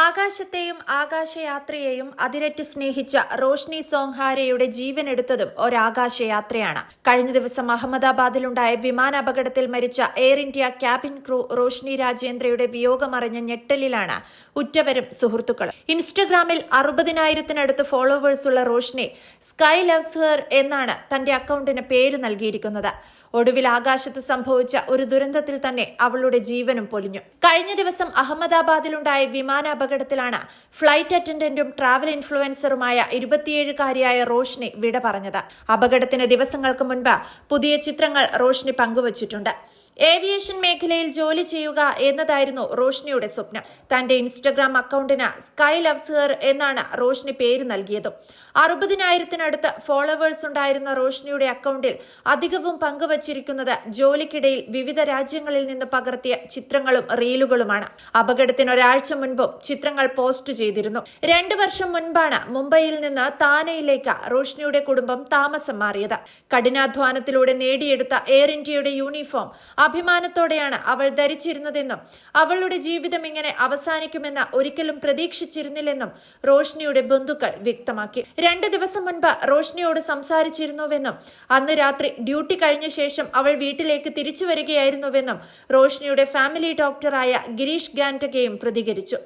ആകാശത്തെയും ആകാശയാത്രയെയും അതിരറ്റ് സ്നേഹിച്ച റോഷ്നി സോങ്ഹാരയുടെ ജീവനെടുത്തതും ഒരാകാശയാത്രയാണ്. കഴിഞ്ഞ ദിവസം അഹമ്മദാബാദിലുണ്ടായ വിമാനാപകടത്തിൽ മരിച്ച Air India cabin crew Roshni രാജേന്ദ്രയുടെ വിയോഗമറിഞ്ഞ ഞെട്ടലിലാണ് ഉറ്റവരും സുഹൃത്തുക്കളും. ഇൻസ്റ്റഗ്രാമിൽ 60,000-നടുത്ത് ഫോളോവേഴ്സുള്ള റോഷ്നി സ്കൈ ലവ്സ് ഹെർ എന്നാണ് തന്റെ അക്കൌണ്ടിന് പേര് നൽകിയിരിക്കുന്നത്. ഒടുവിൽ ആകാശത്ത് സംഭവിച്ച ഒരു ദുരന്തത്തിൽ തന്നെ അവളുടെ ജീവനും പൊലിഞ്ഞു. കഴിഞ്ഞ ദിവസം അഹമ്മദാബാദിലുണ്ടായ വിമാനാപകടത്തിലാണ് ഫ്ലൈറ്റ് അറ്റൻഡന്റും ട്രാവൽ ഇൻഫ്ലുവൻസറുമായ 27-കാരിയായ റോഷ്നി വിട പറഞ്ഞത്. അപകടത്തിന് ദിവസങ്ങൾക്ക് മുൻപ് പുതിയ ചിത്രങ്ങൾ റോഷ്നി പങ്കുവച്ചിട്ടുണ്ട്. ഏവിയേഷൻ മേഖലയിൽ ജോലി ചെയ്യുക എന്നതായിരുന്നു റോഷ്നിയുടെ സ്വപ്നം. തന്റെ ഇൻസ്റ്റഗ്രാം അക്കൌണ്ടിന് സ്കൈ ലവ്സ് ഹെർ എന്നാണ് റോഷ്നി പേര് നൽകിയത്. 60,000-നടുത്ത് ഫോളോവേഴ്സ് ഉണ്ടായിരുന്ന റോഷ്നിയുടെ അക്കൌണ്ടിൽ അധികവും പങ്കുവച്ചിരിക്കുന്നത് ജോലിക്കിടയിൽ വിവിധ രാജ്യങ്ങളിൽ നിന്ന് പകർത്തിയ ചിത്രങ്ങളും റീലുകളുമാണ്. അപകടത്തിന് ഒരാഴ്ച മുൻപും ചിത്രങ്ങൾ പോസ്റ്റ് ചെയ്തിരുന്നു. 2 വർഷം മുൻപാണ് മുംബൈയിൽ നിന്ന് താനെയിലേക്ക് റോഷ്നിയുടെ കുടുംബം താമസം മാറിയത്. കഠിനാധ്വാനത്തിലൂടെ നേടിയെടുത്ത എയർ ഇന്ത്യയുടെ യൂണിഫോം അഭിമാനത്തോടെയാണ് അവൾ ധരിച്ചിരുന്നതെന്നും അവളുടെ ജീവിതം ഇങ്ങനെ അവസാനിക്കുമെന്ന് ഒരിക്കലും പ്രതീക്ഷിച്ചിരുന്നില്ലെന്നും റോഷ്നിയുടെ ബന്ധുക്കൾ വ്യക്തമാക്കി. 2 ദിവസം മുൻപ് റോഷ്നിയോട് സംസാരിച്ചിരുന്നുവെന്നും അന്ന് രാത്രി ഡ്യൂട്ടി കഴിഞ്ഞ ശേഷം അവൾ വീട്ടിലേക്ക് തിരിച്ചു വരികയായിരുന്നുവെന്നും റോഷ്നിയുടെ ഫാമിലി ഡോക്ടറായ ഗിരീഷ് ഗാൻഡകയും പ്രതികരിച്ചു.